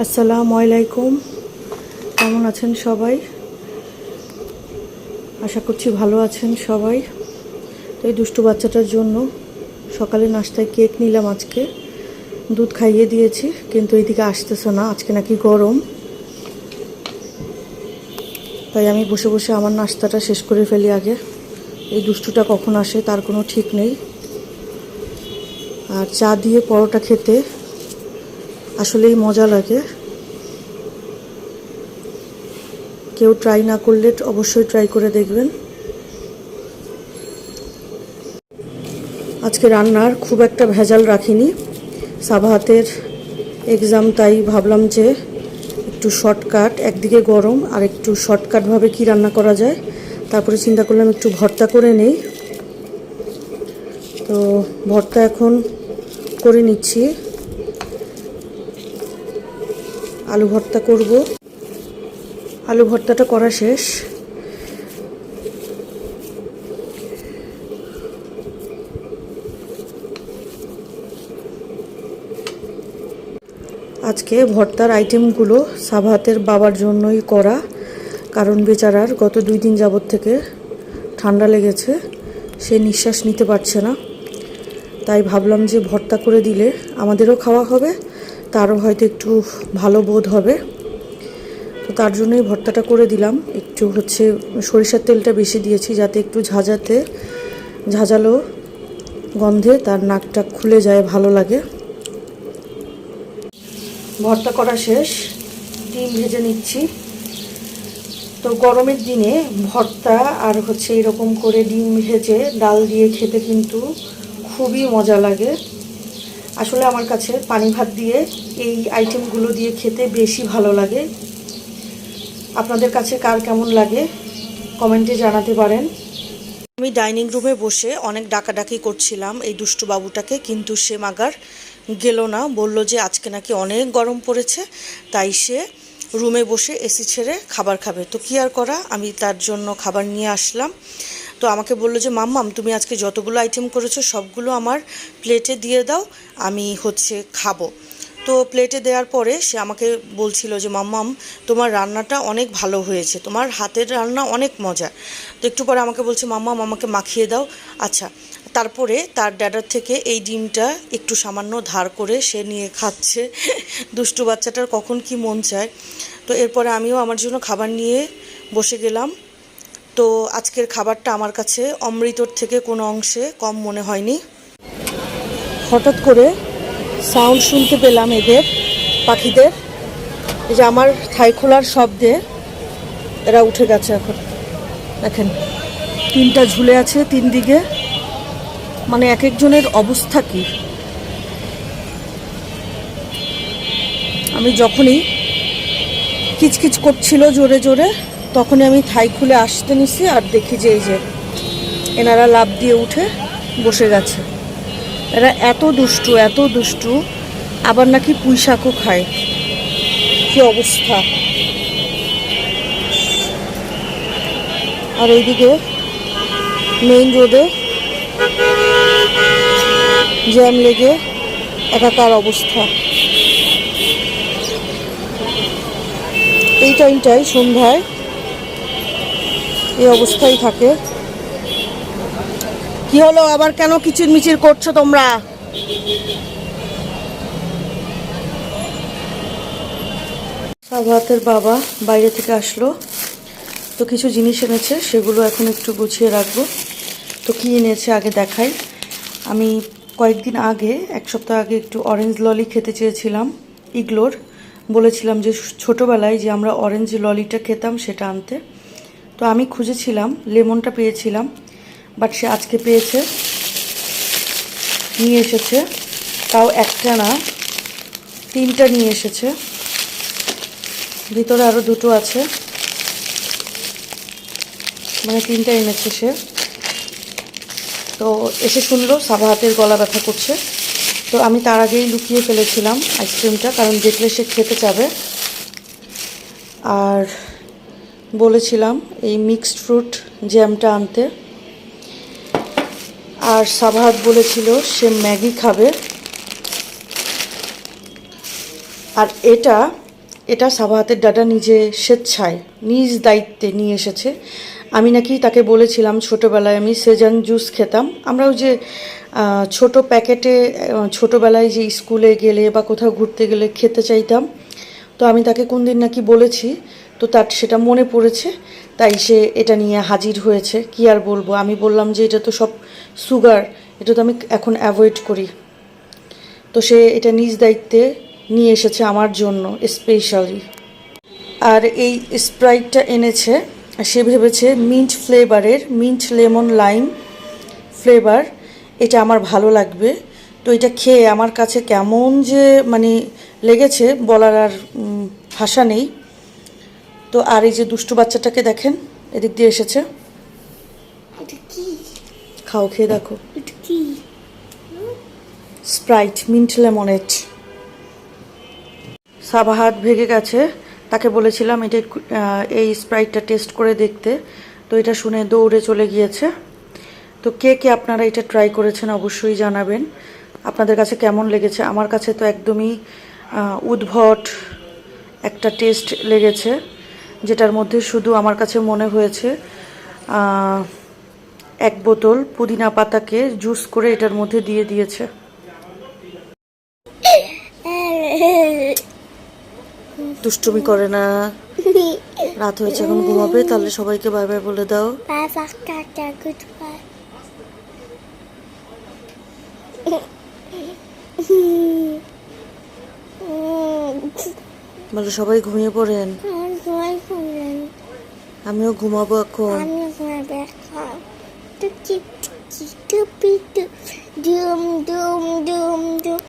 আসসালামু আলাইকুম। কেমন আছেন সবাই? আশা করছি ভালো আছেন সবাই। তো এই দুষ্টু বাচ্চাটার জন্য সকালে নাস্তায় কেক নিলাম। আজকে দুধ খাইয়ে দিয়েছি, কিন্তু এইদিকে আসতেছে না। আজকে নাকি গরম, তাই আমি বসে বসে আমার নাস্তাটা শেষ করে ফেলি আগে। এই দুষ্টুটা কখন আসে তার কোনো ঠিক নেই। আর চা দিয়ে পরোটা খেতে আসলেই মজা লাগে। কেউ ট্রাই না করলে অবশ্যই ট্রাই করে দেখবেন। আজকে রান্নার খুব একটা ভেজাল রাখিনি। সাবাহাতের এক্সাম, তাই ভাবলাম যে একটু শর্টকাট, একদিকে গরম আর একটু শর্টকাটভাবে কি রান্না করা যায়। তারপরে চিন্তা করলাম একটু ভর্তা করে নেই। তো ভর্তা এখন করে নিচ্ছি। আলু ভর্তা করব। আলু ভর্তাটা করা শেষ। আজকে ভর্তার আইটেমগুলো সাবাহাতের বাবার জন্যই করা, কারণ বেচারার গত 2 দিন যাবত থেকে ঠান্ডা লেগেছে, সে নিঃশ্বাস নিতে পারছে না। তাই ভাবলাম যে ভর্তা করে দিলে আমাদেরও খাওয়া হবে, তারও হয়তো একটু ভালো বোধ হবে। তো তার জন্যই ভর্তাটা করে দিলাম। একটু সরিষার তেলটা বেশি দিয়েছি, যাতে একটু ঝাঁঝালো গন্ধে তার নাকটা খুলে যায়, ভালো লাগে। ভর্তা করা শেষ, ডিম ভেজে নিচ্ছি। তো গরমের দিনে ভর্তা আর এরকম করে ডিম ভেজে ডাল দিয়ে খেতে কিন্তু খুবই মজা লাগে। আসলে আমার কাছে পানি ভাত দিয়ে এই আইটেমগুলো দিয়ে খেতে বেশি ভালো লাগে। আপনাদের কাছে কার কেমন লাগে কমেন্টে জানাতে পারেন। আমি ডাইনিং রুমে বসে অনেক ডাকাডাকি করছিলাম এই দুষ্টু বাবুটাকে, কিন্তু সে মাগার গেল না। বলল যে আজকে নাকি অনেক গরম পড়েছে, তাই সে রুমে বসে এসি ছেড়ে খাবার খাবে। তো কি আর করা, আমি তার জন্য খাবার নিয়ে আসলাম। তো আমাকে বললো যে মাম্মাম, তুমি আজকে যতগুলো আইটেম করেছো সবগুলো আমার প্লেটে দিয়ে দাও, আমি খাবো। তো প্লেটে দেওয়ার পরে সে আমাকে বলছিল যে মাম্মাম, তোমার রান্নাটা অনেক ভালো হয়েছে, তোমার হাতের রান্না অনেক মজা। তো একটু পরে আমাকে বলছে মাম্মাম আমাকে মাখিয়ে দাও। আচ্ছা, তারপরে তার ড্যাডার থেকে এই ডিমটা একটু সামান্য ধার করে সে নিয়ে খাচ্ছে। দুষ্টু বাচ্চাটার কখন কি মন চায়। তো এরপরে আমিও আমার জন্য খাবার নিয়ে বসে গেলাম। তো আজকের খাবারটা আমার কাছে অমৃতর থেকে কোনো অংশে কম মনে হয়নি। হঠাৎ করে সাউন্ড শুনতে পেলাম এদের পাখিদের। এই যে আমার থাই খোলার শব্দে এরা উঠে গেছে। এখন দেখেন, 3টা ঝুলে আছে 3 দিকে। মানে এক একজনের অবস্থা কি। আমি যখনই কিচকিচ করছিল জোরে জোরে, তখনই আমি থাই খুলে আসতে নিছি, আর দেখি যে এই যে এনারা লাফ দিয়ে উঠে বসে গেছে। এরা এত দুষ্টু, আবার নাকি পুঁইশাকও খায়। কি অবস্থা। আর এইদিকে মেইন রোডে জ্যাম লেগে একাকার অবস্থা। এই টাইমটায় সন্ধ্যায় এই অবস্থাই থাকে। কি হলো আবার, কেন কিচিরমিচির করছো তোমরা? সাবাহাতের বাবা বাইরে থেকে আসলো, তো কিছু জিনিস এনেছে, সেগুলো এখন একটু গুছিয়ে রাখবো। তো কি এনেছে আগে দেখাই। আমি কয়েকদিন আগে, 1 সপ্তাহ আগে একটু অরেঞ্জ ললি খেতে চেয়েছিলাম ইগলোর। বলেছিলাম যে ছোটোবেলায় যে আমরা অরেঞ্জ ললিটা খেতাম সেটা আনতে। তো আমি খুঁজেছিলাম, লেমনটা পেয়েছিলাম, বাট সে আজকে পেয়েছে, নিয়ে এসেছে। তাও একটা না, 3টা নিয়ে এসেছে। ভিতরে আরও 2টো আছে, মানে 3টা এনেছে সে। তো এসে শুনলো সাবাহাতের গলা ব্যথা করছে। তো আমি তার আগেই লুকিয়ে ফেলেছিলাম আইসক্রিমটা, কারণ দেখলে সে খেতে চাবে। আর বলেছিলাম এই মিক্সড ফ্রুট জ্যামটা আনতে। আর সাবাহাত বলেছিল সে ম্যাগি খাবে। আর এটা এটা সাবাহাতের ডাটা নিজে স্বেচ্ছায় নিজ দায়িত্বে নিয়ে এসেছে। আমি নাকি তাকে বলেছিলাম ছোটোবেলায় আমি সেজান জুস খেতাম। আমরাও যে ছোট প্যাকেটে ছোটোবেলায় যে স্কুলে গেলে বা কোথাও ঘুরতে গেলে খেতে চাইতাম, তো আমি তাকে কোন দিন নাকি বলেছি, তো তার সেটা মনে পড়েছে, তাই সে এটা নিয়ে হাজির হয়েছে। কি আর বলবো, আমি বললাম যে এটা তো সব সুগার, এটা তো আমি এখন অ্যাভয়েড করি। তো সে এটা নিজ দায়িত্বে নিয়ে এসেছে আমার জন্য স্পেশালি। আর এই স্প্রাইটটা এনেছে, সে ভেবেছে মিন্ট ফ্লেভারের, মিন্ট লেমন লাইম ফ্লেভার, এটা আমার ভালো লাগবে। তো এটা খেয়ে আমার কাছে কেমন যে মানে লেগেছে বলার আর ভাষা নেই। তো আর এই যে দুষ্টু বাচ্চাটাকে দেখেন, এদিক দিয়ে এসেছে। খাও, খেয়ে দেখো। Sprite mint lemonade. সাবাহাত ভেগে গেছে, তাকে বলেছিলাম এটা এই স্প্রাইটটা টেস্ট করে দেখতে, তো এটা শুনে দৌড়ে চলে গিয়েছে। তো কে কে আপনারা এটা ট্রাই করেছেন অবশ্যই জানাবেন আপনাদের কাছে কেমন লেগেছে। আমার কাছে তো একদমই উদ্ভট একটা টেস্ট লেগেছে, যেটার মধ্যে শুধু আমার কাছে মনে হয়েছে এক বোতল পুদিনা পাতাকে জুস করে এটার মধ্যে দিয়ে দিয়েছে। দুষ্টুমি করে না, রাত হয়েছে, এখন ঘুমাবে। তাহলে সবাইকে বাই বাই বলে দাও। বলে সবাই ঘুমিয়ে পড়েন। আমিও ঘুমাবো এখন।